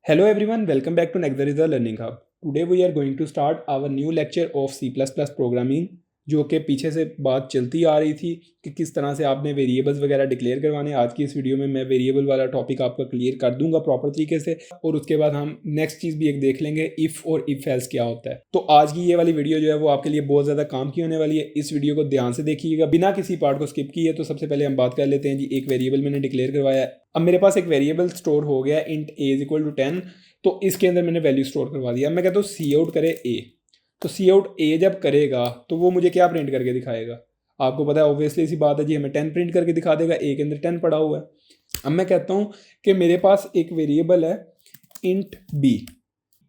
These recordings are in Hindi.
Hello everyone, welcome back to Nexariza Learning Hub. Today we are going to start our new lecture of C++ programming जो कि पीछे से बात चलती आ रही थी कि किस तरह से आपने वेरिएबल्स वगैरह डिक्लेयर करवाने। आज की इस वीडियो में मैं वेरिएबल वाला टॉपिक आपका क्लियर कर दूंगा प्रॉपर तरीके से, और उसके बाद हम नेक्स्ट चीज़ भी एक देख लेंगे, इफ़ और इफ एल्स क्या होता है। तो आज की ये वाली वीडियो जो है वो आपके लिए बहुत ज़्यादा काम की होने वाली है। इस वीडियो को ध्यान से देखिएगा, बिना किसी पार्ट को स्किप किए। तो सबसे पहले हम बात कर लेते हैं जी, एक वेरिएबल मैंने डिक्लेयर करवाया है। अब मेरे पास एक वेरिएबल स्टोर हो गया int a is equal to 10, तो इसके अंदर मैंने वैल्यू स्टोर करवा दिया। मैं कहता हूँ सी आउट करे ए, तो सी आउट ए जब करेगा तो वो मुझे क्या प्रिंट करके दिखाएगा? आपको पता है ऑब्वियसली सी बात है जी, हमें 10 प्रिंट करके दिखा देगा, ए के अंदर 10 पड़ा हुआ है। अब मैं कहता हूँ कि मेरे पास एक वेरिएबल है इंट बी,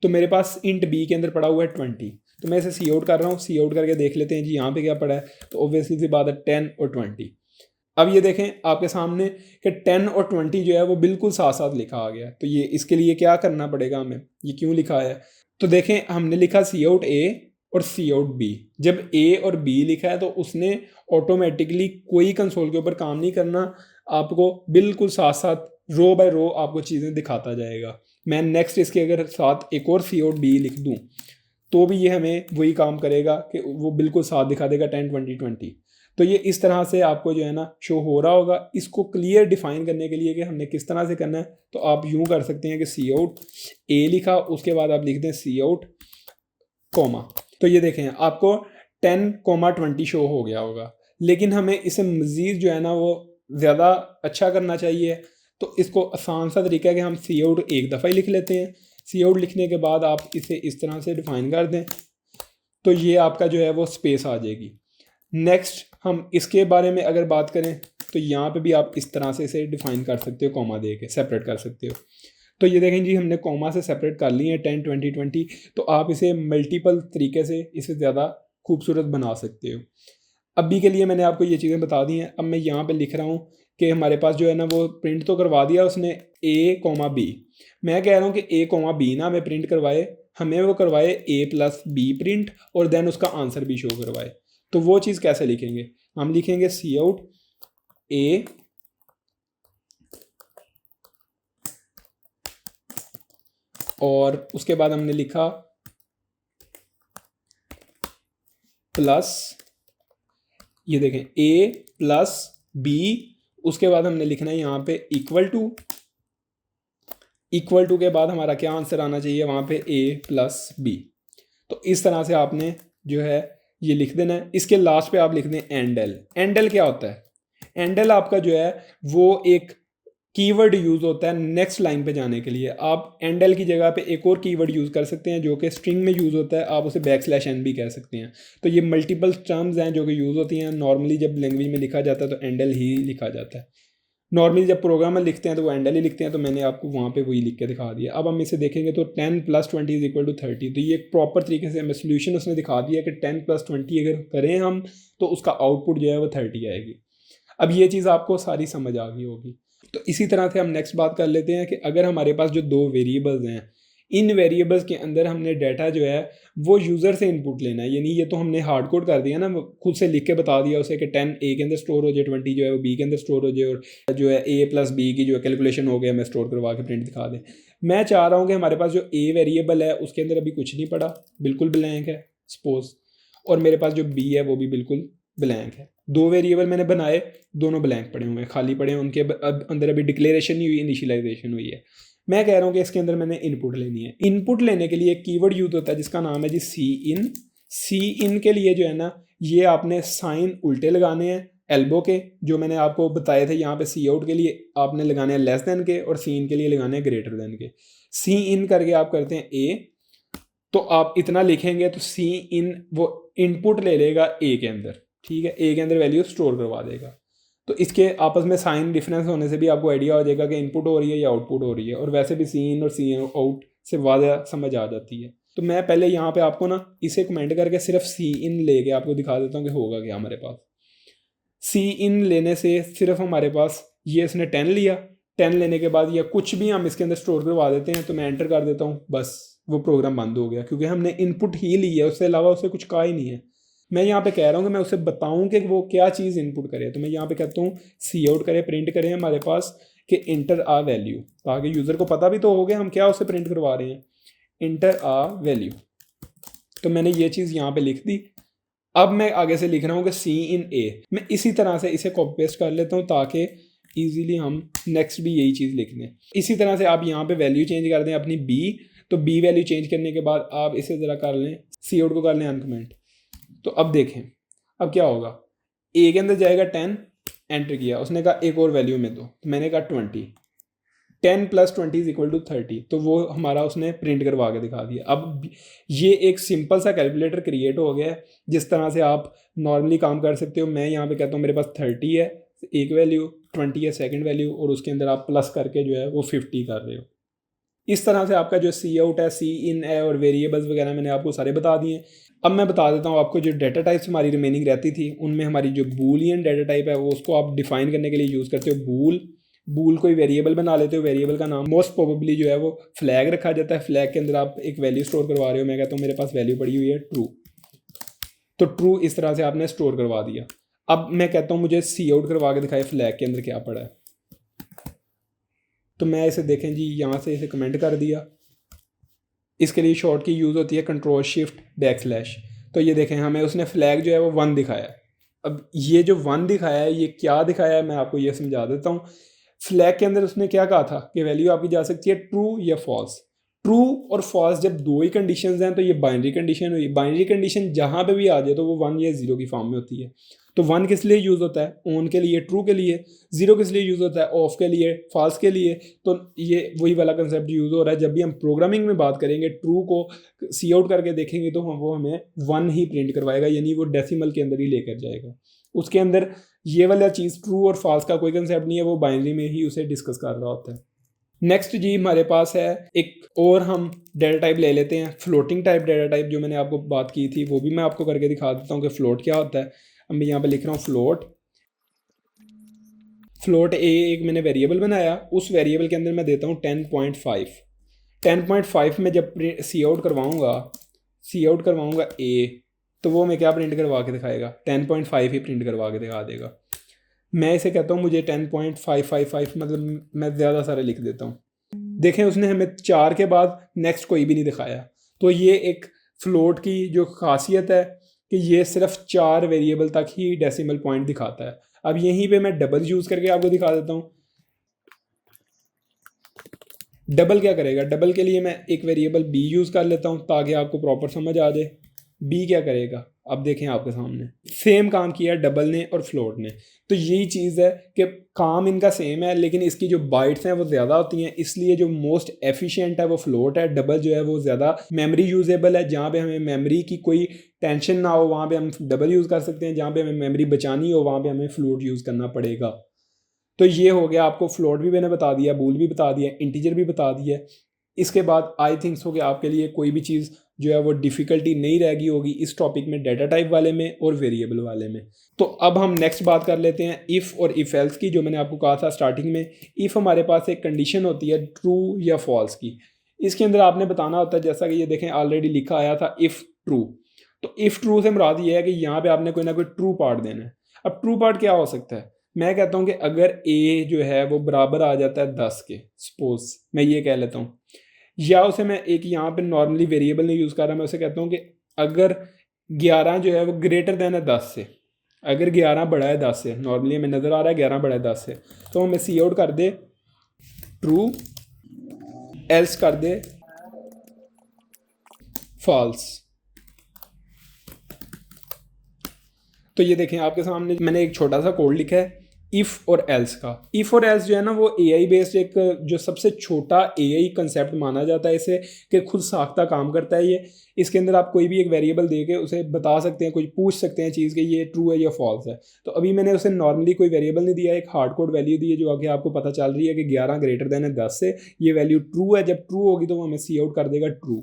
तो मेरे पास इंट बी के अंदर पड़ा हुआ है 20, तो मैं इसे सी आउट कर रहा हूँ। सी आउट करके देख लेते हैं जी यहाँ पे क्या पड़ा है, तो ऑब्वियसली सी बात है 10 और 20। अब ये देखें आपके सामने कि 10 और 20 जो है वो बिल्कुल साथ साथ लिखा आ गया। तो ये इसके लिए क्या करना पड़ेगा हमें, ये क्यों लिखा है? तो देखें हमने लिखा सी आउट ए और सी आउट बी। जब ए और बी लिखा है तो उसने ऑटोमेटिकली कोई कंसोल के ऊपर काम नहीं करना, आपको बिल्कुल साथ साथ रो बाय रो आपको चीज़ें दिखाता जाएगा। मैं नेक्स्ट इसके अगर साथ एक और सी आउट बी लिख दूँ तो भी ये हमें वही काम करेगा कि वो बिल्कुल साथ दिखा देगा 10 20 20। तो ये इस तरह से आपको जो है ना शो हो रहा होगा। इसको क्लियर डिफाइन करने के लिए कि हमने किस तरह से करना है, तो आप यूं कर सकते हैं कि सी आउट ए लिखा, उसके बाद आप लिख दें सी आउट कॉमा। तो ये देखें आपको 10, 20 शो हो गया होगा, लेकिन हमें इसे मज़ीद जो है ना वो ज़्यादा अच्छा करना चाहिए। तो इसको आसान सा तरीका है कि हम सी आउट एक दफ़ा ही लिख लेते हैं। सी आउट लिखने के बाद आप इसे इस तरह से डिफाइन कर दें, तो ये आपका जो है वो स्पेस आ जाएगी। नेक्स्ट हम इसके बारे में अगर बात करें तो यहाँ पे भी आप इस तरह से इसे डिफाइन कर सकते हो, कॉमा दे के सेपरेट कर सकते हो। तो ये देखें जी हमने कॉमा से सेपरेट कर ली है 10 20 20। तो आप इसे मल्टीपल तरीके से इसे ज़्यादा खूबसूरत बना सकते हो। अभी के लिए मैंने आपको ये चीज़ें बता दी हैं। अब मैं यहाँ पे लिख रहा हूँ कि हमारे पास जो है ना वो प्रिंट तो करवा दिया उसने ए कॉमा बी। मैं कह रहा हूँ कि ए कॉमा बी ना हमें प्रिंट करवाए, हमें वो करवाए ए प्लस बी प्रिंट, और देन उसका आंसर भी शो करवाए। तो वो चीज़ कैसे लिखेंगे? हम लिखेंगे सी आउट ए और उसके बाद हमने लिखा प्लस, ये देखें ए प्लस बी, उसके बाद हमने लिखना है यहाँ पे इक्वल टू। इक्वल टू के बाद हमारा क्या आंसर आना चाहिए वहाँ पे ए प्लस बी। तो इस तरह से आपने जो है ये लिख देना है। इसके लास्ट पे आप लिख दें एंड एल। एंड एल क्या होता है? एंड एल आपका जो है वो एक कीवर्ड यूज़ होता है नेक्स्ट लाइन पे जाने के लिए। आप एंड एल की जगह पे एक और कीवर्ड यूज़ कर सकते हैं जो कि स्ट्रिंग में यूज़ होता है, आप उसे \n भी कह सकते हैं। तो ये मल्टीपल टर्म्स हैं जो कि यूज़ होती हैं। नॉर्मली जब लैंग्वेज में लिखा जाता है तो एंड एल ही लिखा जाता है। नॉर्मली जब प्रोग्रामर लिखते हैं तो वो एंड एल ही लिखते हैं, तो मैंने आपको वहाँ पे वही लिख के दिखा दिया। अब हम इसे देखेंगे तो 10 + 20 इज इक्वल टू 30। तो ये एक प्रॉपर तरीके से हमें सोल्यूशन उसने दिखा दिया कि 10 + 20 अगर करें हम तो उसका आउटपुट जो है वो 30 आएगी। अब ये चीज़ आपको सारी समझ आ गई होगी। तो इसी तरह से हम नेक्स्ट बात कर लेते हैं कि अगर हमारे पास जो दो वेरिएबल्स हैं, इन वेरिएबल्स के अंदर हमने डाटा जो है वो यूज़र से इनपुट लेना है। यानी ये तो हमने हार्ड कोड कर दिया ना, खुद से लिख के बता दिया उसे कि 10 ए के अंदर स्टोर हो जाए, 20 जो है वो बी के अंदर स्टोर हो जाए, और जो है ए प्लस बी की जो कैलकुलेशन हो गया मैं स्टोर करवा के प्रिंट दिखा दें। मैं चाह रहा हूँ कि हमारे पास जो ए वेरिएबल है उसके अंदर अभी कुछ नहीं पड़ा, बिल्कुल ब्लैंक है सपोज, और मेरे पास जो बी है वो भी बिल्कुल ब्लैंक है। दो वेरिएबल मैंने बनाए, दोनों ब्लैंक पड़े हुए हैं, खाली पड़े हैं, उनके अंदर अभी डिक्लेरेशन नहीं हुई, इनिशियलाइजेशन हुई है। मैं कह रहा हूँ कि इसके अंदर मैंने इनपुट लेनी है। इनपुट लेने के लिए एक कीवर्ड यूज होता है जिसका नाम है जी सी इन। सी इन के लिए जो है ना ये आपने साइन उल्टे लगाने हैं एल्बो के, जो मैंने आपको बताए थे। यहाँ पे सी आउट के लिए आपने लगाने हैं लेस देन के, और सी इन के लिए लगाने हैं ग्रेटर देन के। सी इन करके आप करते हैं ए, तो आप इतना लिखेंगे तो सी इन वो इनपुट ले लेगा ए के अंदर, ठीक है, ए के अंदर वैल्यू स्टोर करवा देगा। तो इसके आपस में साइन डिफरेंस होने से भी आपको आइडिया हो जाएगा कि इनपुट हो रही है या आउटपुट हो रही है, और वैसे भी सी इन और सी आउट से वाज़ह समझ आ जाती है। तो मैं पहले यहाँ पे आपको ना इसे कमेंट करके सिर्फ सी इन लेके आपको दिखा देता हूँ कि होगा क्या हमारे पास। सी इन लेने से सिर्फ हमारे पास ये इसने 10 लिया, 10 लेने के बाद या कुछ भी हम इसके अंदर स्टोर करवा देते हैं, तो मैं एंटर कर देता हूँ, बस वो प्रोग्राम बंद हो गया, क्योंकि हमने इनपुट ही ली है, उससे अलावा उसे कुछ कहा ही नहीं है। मैं यहाँ पे कह रहा हूँ कि मैं उसे बताऊँ कि वो क्या चीज़ इनपुट करे, तो मैं यहाँ पे कहता हूँ सी आउट करे, प्रिंट करें हमारे पास कि इंटर आ वैल्यू, ताकि यूज़र को पता भी तो हो गया हम क्या उससे प्रिंट करवा रहे हैं, इंटर आ वैल्यू। तो मैंने ये चीज़ यहाँ पे लिख दी। अब मैं आगे से लिख रहा हूँ कि सी इन ए, मैं इसी तरह से इसे कॉपी पेस्ट कर लेता हूँ ताकि ईजीली हम नेक्स्ट भी यही चीज़ लिख दें। इसी तरह से आप यहाँ पे वैल्यू चेंज कर दें अपनी बी, तो बी वैल्यू चेंज करने के बाद आप इसे ज़रा कर लें, सी आउट को कर लें अनकमेंट। तो अब देखें अब क्या होगा, ए के अंदर जाएगा 10, एंटर किया, उसने कहा एक और वैल्यू में दो, तो मैंने कहा 20, 10 + 20 = 30, तो वो हमारा उसने प्रिंट करवा के दिखा दिया। अब ये एक सिंपल सा कैलकुलेटर क्रिएट हो गया है जिस तरह से आप नॉर्मली काम कर सकते हो। मैं यहाँ पे कहता हूँ मेरे पास 30 है एक वैल्यू, 20 है सेकंड वैल्यू, और उसके अंदर आप प्लस करके जो है वो 50 कर रहे हो। इस तरह से आपका जो सी आउट है, सी इन है, और वेरिएबल्स वगैरह मैंने आपको सारे बता दिए। अब मैं बता देता हूँ आपको जो डाटा टाइप्स हमारी रिमेनिंग रहती थी, उनमें हमारी जो बूलियन डाटा टाइप है वो उसको आप डिफाइन करने के लिए यूज़ करते हो बूल कोई वेरिएबल बना लेते हो, वेरिएबल का नाम मोस्ट प्रोबेबली जो है वो फ्लैग रखा जाता है, फ्लैग के अंदर आप एक वैल्यू स्टोर करवा रहे हो। मैं कहता हूँ मेरे पास वैल्यू पड़ी हुई है ट्रू, तो ट्रू इस तरह से आपने स्टोर करवा दिया। अब मैं कहता हूँ मुझे सी आउट करवा के दिखाए फ्लैग के अंदर क्या पड़ा है, तो मैं इसे देखें जी यहाँ से इसे कमेंट कर दिया। इसके लिए शॉर्ट की यूज़ होती है Ctrl+Shift\\। तो ये देखें हमें उसने फ्लैग जो है वो 1 दिखाया। अब ये जो 1 दिखाया है ये क्या दिखाया है मैं आपको ये समझा देता हूँ। फ्लैग के अंदर उसने क्या कहा था कि वैल्यू आपकी जा सकती है ट्रू या फॉल्स। ट्रू और फॉल्स जब दो ही कंडीशंस हैं तो ये बाइनरी कंडीशन हुई। बाइनरी कंडीशन जहाँ पे भी आ जाए तो वो 1 या 0 की फॉर्म में होती है। तो 1 किस लिए यूज़ होता है, ऑन के लिए, ट्रू के लिए। 0 किस लिए यूज़ होता है, ऑफ के लिए, फॉल्स के लिए। तो ये वही वाला कंसेप्ट यूज़ हो रहा है। जब भी हम प्रोग्रामिंग में बात करेंगे ट्रू को सी आउट करके देखेंगे तो वो हमें 1 ही प्रिंट करवाएगा, यानी वो डेसिमल के अंदर ही लेकर जाएगा। उसके अंदर ये वाला चीज़ ट्रू और फॉल्स का कोई कंसेप्ट नहीं है, वो बाइनरी में ही उसे डिस्कस कर रहा होता है। नेक्स्ट जी हमारे पास है एक और हम डाटा टाइप ले लेते हैं, फ्लोटिंग टाइप डाटा टाइप, जो मैंने आपको बात की थी वो भी मैं आपको करके दिखा देता हूँ कि फ्लोट क्या होता है। अब मैं यहाँ पे लिख रहा हूँ फ्लोट ए एक मैंने वेरिएबल बनाया, उस वेरिएबल के अंदर मैं देता हूँ 10.5। 10.5 में जब सी आउट करवाऊँगा ए, तो वो मैं क्या प्रिंट करवा के दिखाएगा, 10.5 ही प्रिंट करवा के दिखा देगा। मैं इसे कहता हूँ मुझे 10.555, मतलब मैं ज़्यादा सारे लिख देता हूँ। देखें उसने हमें 4 के बाद नेक्स्ट कोई भी नहीं दिखाया। तो ये एक फ्लोट की जो खासियत है कि ये सिर्फ 4 वेरिएबल तक ही डेसिमल पॉइंट दिखाता है। अब यहीं पे मैं डबल यूज़ करके आपको दिखा देता हूँ। डबल क्या करेगा, डबल के लिए मैं एक वेरिएबल बी यूज़ कर लेता हूँ ताकि आपको प्रॉपर समझ आ जाए। बी क्या करेगा, अब देखें आपके सामने सेम काम किया डबल ने और फ्लोट ने। तो यही चीज़ है कि काम इनका सेम है लेकिन इसकी जो बाइट्स हैं वो ज़्यादा होती हैं, इसलिए जो मोस्ट एफिशिएंट है वो फ्लोट है। डबल जो है वो ज़्यादा मेमोरी यूजेबल है, जहाँ पे हमें मेमोरी की कोई टेंशन ना हो वहाँ पे हम डबल यूज़ कर सकते हैं, जहाँ पे हमें मेमोरी बचानी हो वहाँ पे हमें फ्लोट यूज़ करना पड़ेगा। तो ये हो गया, आपको फ्लोट भी मैंने बता दिया, बूल भी बता दिया, इंटीजर भी बता दिया। इसके बाद आई थिंक्स हो कि आपके लिए कोई भी चीज़ जो है वो डिफ़िकल्टी नहीं रहेगी होगी इस टॉपिक में, डाटा टाइप वाले में और वेरिएबल वाले में। तो अब हम नेक्स्ट बात कर लेते हैं इफ़ और इफ़ एल्स की। जो मैंने आपको कहा था स्टार्टिंग में, इफ़ हमारे पास एक कंडीशन होती है ट्रू या फॉल्स की। इसके अंदर आपने बताना होता है, जैसा कि ये देखें ऑलरेडी लिखा आया था इफ़ ट्रू। तो इफ़ ट्रू से मुराद ये है कि यहाँ पर आपने कोई ना कोई ट्रू पार्ट देना है। अब ट्रू पार्ट क्या हो सकता है, मैं कहता हूँ कि अगर ए जो है वो बराबर आ जाता है 10 के, सपोज मैं ये कह लेता हूँ, या उसे मैं एक यहाँ पे नॉर्मली वेरिएबल नहीं यूज़ कर रहा, मैं उसे कहता हूँ कि अगर 11 जो है वो ग्रेटर देन है 10 से, अगर 11 बड़ा है 10 से, नॉर्मली हमें नज़र आ रहा है 11 बड़ा है 10 से, तो हमें सी आउट कर दे ट्रू, एल्स कर दे फॉल्स। तो ये देखें आपके सामने मैंने एक छोटा सा कोड लिखा है इफ़ और एल्स का। इफ़ और एल्स जो है ना वो एआई बेस्ड एक जो सबसे छोटा एआई कंसेप्ट माना जाता है इसे, कि खुद साख्ता काम करता है ये। इसके अंदर आप कोई भी एक वेरिएबल दे के उसे बता सकते हैं, कुछ पूछ सकते हैं चीज़ कि ये ट्रू है या फॉल्स है। तो अभी मैंने उसे नॉर्मली कोई वेरिएबल नहीं दिया, एक हार्ड कोड वैल्यू दी है जो आगे आपको पता चल रही है कि 11 ग्रेटर देन है 10 से, ये वैल्यू ट्रू है। जब ट्रू होगी तो वो हमें सी आउट कर देगा ट्रू।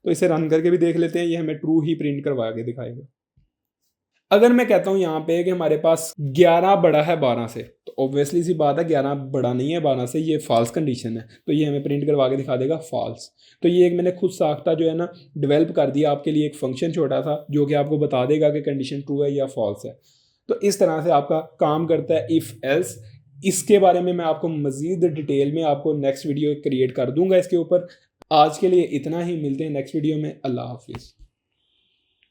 तो इसे रन करके भी देख लेते हैं, ये हमें ट्रू ही प्रिंट करवा के दिखाएगा। अगर मैं कहता हूँ यहाँ पे कि हमारे पास 11 बड़ा है 12 से, तो ऑब्वियसली सी बात है 11 बड़ा नहीं है 12 से, ये फॉल्स कंडीशन है, तो ये हमें प्रिंट करवा के दिखा देगा फॉल्स। तो ये एक मैंने खुद साख्ता जो है ना डेवलप कर दिया आपके लिए, एक फंक्शन छोटा था जो कि आपको बता देगा कि कंडीशन ट्रू है या फॉल्स है। तो इस तरह से आपका काम करता है इफ़ एल्स। इसके बारे में मैं आपको मज़ीद डिटेल में आपको नेक्स्ट वीडियो क्रिएट कर दूंगा इसके ऊपर। आज के लिए इतना ही, मिलते हैं नेक्स्ट वीडियो में। अल्लाह हाफिज़।